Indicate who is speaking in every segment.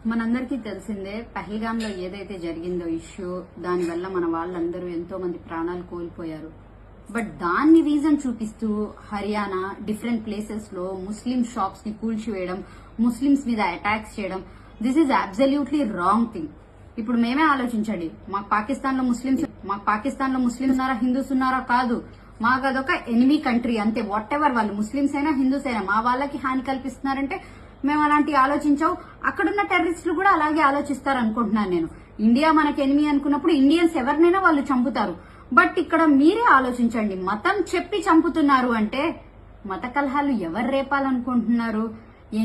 Speaker 1: మనందరికీ తెలిసిందే పహల్గామ్లో ఏదైతే జరిగిందో ఇష్యూ దానివల్ల మన వాళ్ళందరూ ఎంతో మంది ప్రాణాలు కోల్పోయారు. బట్ దాన్ని రీజన్ చూపిస్తూ హర్యానా డిఫరెంట్ ప్లేసెస్ లో ముస్లిం షాప్స్ ని కూల్చివేయడం, ముస్లిమ్స్ మీద అటాక్స్ చేయడం, this is absolutely wrong thing. ఇప్పుడు మేమే ఆలోచించండి, మాకు పాకిస్తాన్ లో ముస్లిమ్స్ ఉన్నారా, హిందూస్ ఉన్నారా కాదు, మాకు అదొక ఎనిమీ కంట్రీ అంతే. వాట్ ఎవర్ వాళ్ళు ముస్లిమ్స్ అయినా హిందూస్ అయినా మా వాళ్ళకి హాని కల్పిస్తున్నారంటే మేము అలాంటి ఆలోచించావు. అక్కడున్న టెర్రరిస్టులు కూడా అలాగే ఆలోచిస్తారు అనుకుంటున్నాను నేను. ఇండియా మనకి ఎనిమీ అనుకున్నప్పుడు ఇండియన్స్ ఎవరినైనా వాళ్ళు చంపుతారు. బట్ ఇక్కడ మీరే ఆలోచించండి, మతం చెప్పి చంపుతున్నారు అంటే మత కలహాలు ఎవరు రేపాలనుకుంటున్నారు?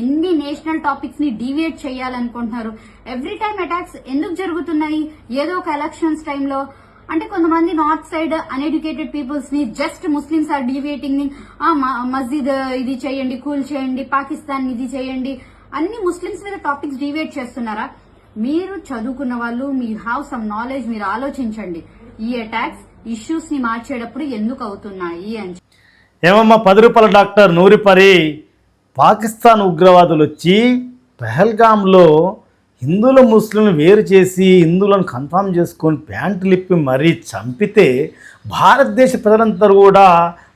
Speaker 1: ఎన్ని నేషనల్ టాపిక్స్ ని డీవియేట్ చేయాలనుకుంటున్నారు? ఎవ్రీ టైం అటాక్స్ ఎందుకు జరుగుతున్నాయి? ఏదో ఒక ఎలక్షన్స్ టైంలో అంటే కొంతమంది నార్త్ సైడ్ అన్ఎడ్యుకేటెడ్ పీపుల్స్ ని జస్ట్ ముస్లిమ్స్ ఆర్ డీవియేటింగ్, మస్జిద్ ఇది చేయండి, కూల్ చేయండి, పాకిస్తాన్ ఇది చేయండి, అన్ని ముస్లిమ్స్ మీద టాపిక్స్ డీవియేట్ చేస్తున్నారా? మీరు చదువుకున్న వాళ్ళు, మీరు హ్యావ్ సమ్ నాలెడ్జ్, మీరు ఆలోచించండి ఈ అటాక్స్ ఇష్యూస్ ని మార్చేటప్పుడు ఎందుకు అవుతున్నాయి అని.
Speaker 2: ఏమమ్మా 10 రూపాయల డాక్టర్ నూరిపరి, పాకిస్తాన్ ఉగ్రవాదులు వచ్చి పహల్గామ్లో హిందువులు ముస్లింలు వేరు చేసి హిందువులను కన్ఫర్మ్ చేసుకొని ప్యాంటులు ఇప్పి మరీ చంపితే భారతదేశ ప్రజలందరూ కూడా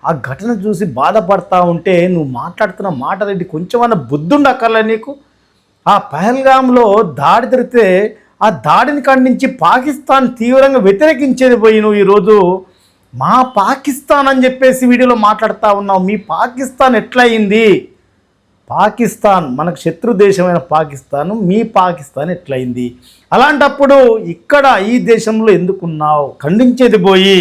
Speaker 2: ఆ ఘటన చూసి బాధపడతా ఉంటే నువ్వు మాట్లాడుతున్న మాటలేంటి? కొంచెమన్నా బుద్ధి ఉండక్కర్లే నీకు? ఆ పహల్గామ్లో దాడి జరిగితే ఆ దాడిని ఖండించి పాకిస్తాన్ తీవ్రంగా వ్యతిరేకించేది పోయి నువ్వు ఈరోజు మా పాకిస్తాన్ అని చెప్పేసి వీడియోలో మాట్లాడుతూ ఉన్నావు. మీ పాకిస్తాన్ ఎట్లయింది? పాకిస్తాన్ మనకు శత్రు దేశమైన పాకిస్తాన్, మీ పాకిస్తాన్ ఎట్లయింది? అలాంటప్పుడు ఇక్కడ ఈ దేశంలో ఎందుకున్నావు? ఖండించేది పోయి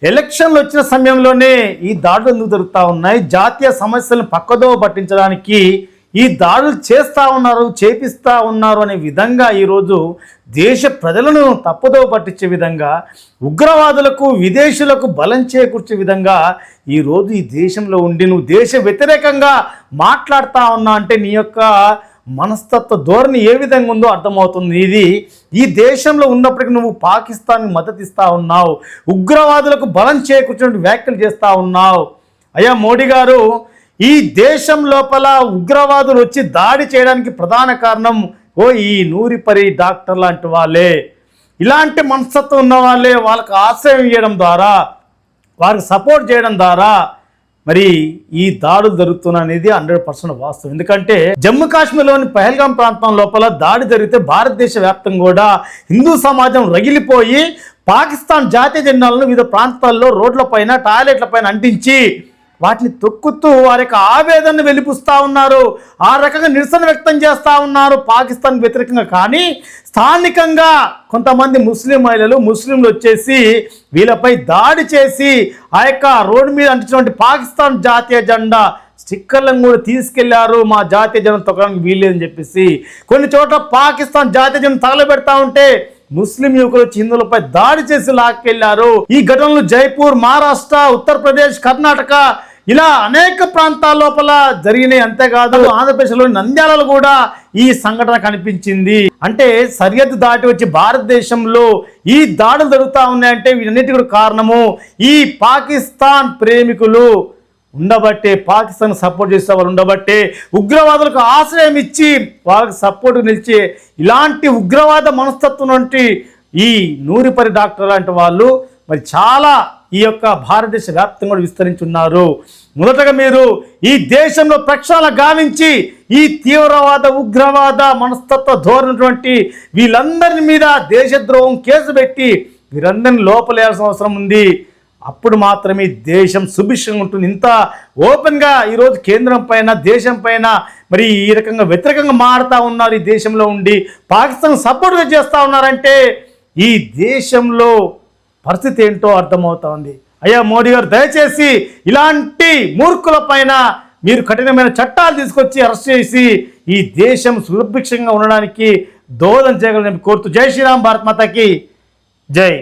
Speaker 2: ఎలక్షన్లు వచ్చిన సమయంలోనే ఈ దాడులు ఎందుకు జరుగుతూ ఉన్నాయి? జాతీయ సమస్యలను పక్కదోవ పట్టించడానికి ఈ దాడులు చేస్తూ ఉన్నారు, చేపిస్తూ ఉన్నారు అనే విధంగా ఈరోజు దేశ ప్రజలను తప్పుదోవ పట్టించే విధంగా, ఉగ్రవాదులకు విదేశీయులకు బలం చేకూర్చే విధంగా ఈరోజు ఈ దేశంలో ఉండి నువ్వు దేశ వ్యతిరేకంగా మాట్లాడుతూ ఉన్నా అంటే నీ యొక్క మనస్తత్వ ధోరణి ఏ విధంగా ఉందో అర్థమవుతుంది. ఇది ఈ దేశంలో ఉన్నప్పటికీ నువ్వు పాకిస్తాన్కి మద్దతు ఇస్తూ ఉన్నావు, ఉగ్రవాదులకు బలం చేకూర్చినట్టు వ్యాఖ్యలు చేస్తూ ఉన్నావు. అయ్యా మోడీ గారు, ఈ దేశం లోపల ఉగ్రవాదులు వచ్చి దాడి చేయడానికి ప్రధాన కారణం ఈ నూరిపరి డాక్టర్ లాంటి వాళ్ళే. ఇలాంటి మనస్తత్వం ఉన్న వాళ్ళే వాళ్ళకి ఆశ్రయం ఇవ్వడం ద్వారా, వారికి సపోర్ట్ చేయడం ద్వారా మరి ఈ దాడులు జరుగుతున్నది 100% వాస్తవం. ఎందుకంటే జమ్మూ కాశ్మీర్లోని పహల్గామ్ ప్రాంతం లోపల దాడి జరిగితే భారతదేశ వ్యాప్తంగా కూడా హిందూ సమాజం రగిలిపోయి పాకిస్తాన్ జాతీయ జెండాలను వివిధ ప్రాంతాల్లో రోడ్లపైన, టాయిలెట్లపైన అంటించి వాటిని తొక్కుతూ వారి యొక్క ఆవేదనను వెలిపిస్తూ ఉన్నారు. ఆ రకంగా నిరసన వ్యక్తం చేస్తూ ఉన్నారు పాకిస్తాన్ వ్యతిరేకంగా. కానీ స్థానికంగా కొంతమంది ముస్లిం మహిళలు, ముస్లింలు వచ్చేసి వీళ్ళపై దాడి చేసి ఆ యొక్క రోడ్డు మీద అంటించినటువంటి పాకిస్తాన్ జాతీయ జెండా స్టిక్కర్లను కూడా తీసుకెళ్లారు. మా జాతీయ జెండా తొక్కడానికి వీల్లేదని చెప్పేసి కొన్ని చోట్ల పాకిస్తాన్ జాతీయ జెండా తగలబెడతా ఉంటే ముస్లిం యువకులు వచ్చి హిందువులపై దాడి చేసి లాక్కెళ్లారు. ఈ ఘటనలు జైపూర్, మహారాష్ట్ర, ఉత్తరప్రదేశ్, కర్ణాటక ఇలా అనేక ప్రాంతాల లోపల జరిగినాయి. అంతేకాదు ఆంధ్రప్రదేశ్లోని నంద్యాలలో కూడా ఈ సంఘటన కనిపించింది. అంటే సరిహద్దు దాటి వచ్చి భారతదేశంలో ఈ దాడులు జరుగుతూ ఉన్నాయంటే వీటన్నిటి కూడా కారణము ఈ పాకిస్తాన్ ప్రేమికులు ఉండబట్టే, పాకిస్తాన్ సపోర్ట్ చేసే వాళ్ళు ఉండబట్టే, ఉగ్రవాదులకు ఆశ్రయం ఇచ్చి వాళ్ళకి సపోర్ట్ నిలిచి ఇలాంటి ఉగ్రవాద మనస్తత్వం నుండి ఈ నూరిపరి డాక్టర్ లాంటి వాళ్ళు మరి చాలా ఈ యొక్క భారతదేశ వ్యాప్తంగా కూడా విస్తరించున్నారు. మొదటగా మీరు ఈ దేశంలో ప్రక్షాళన గావించి ఈ తీవ్రవాద, ఉగ్రవాద మనస్తత్వ ధోరణి వీళ్ళందరి మీద దేశద్రోహం కేసు పెట్టి వీరందరినీ లోపలేయాల్సిన అవసరం ఉంది. అప్పుడు మాత్రమే దేశం సుభిక్షంగా ఉంటుంది. ఇంత ఓపెన్గా ఈరోజు కేంద్రం పైన, దేశం పైన మరి ఈ రకంగా వ్యతిరేకంగా మారుతూ ఉన్నారు. ఈ దేశంలో ఉండి పాకిస్తాన్ సపోర్ట్గా చేస్తూ ఉన్నారంటే ఈ దేశంలో పరిస్థితి ఏంటో అర్థమవుతా ఉంది. అయ్యా మోడీ గారు, దయచేసి ఇలాంటి మూర్ఖుల పైన మీరు కఠినమైన చట్టాలు తీసుకొచ్చి అరెస్ట్ చేసి ఈ దేశం సుభిక్షంగా ఉండడానికి దోహదం చేయగలని కోరుతూ జై శ్రీరామ్, భారత్ మాతాకి జై.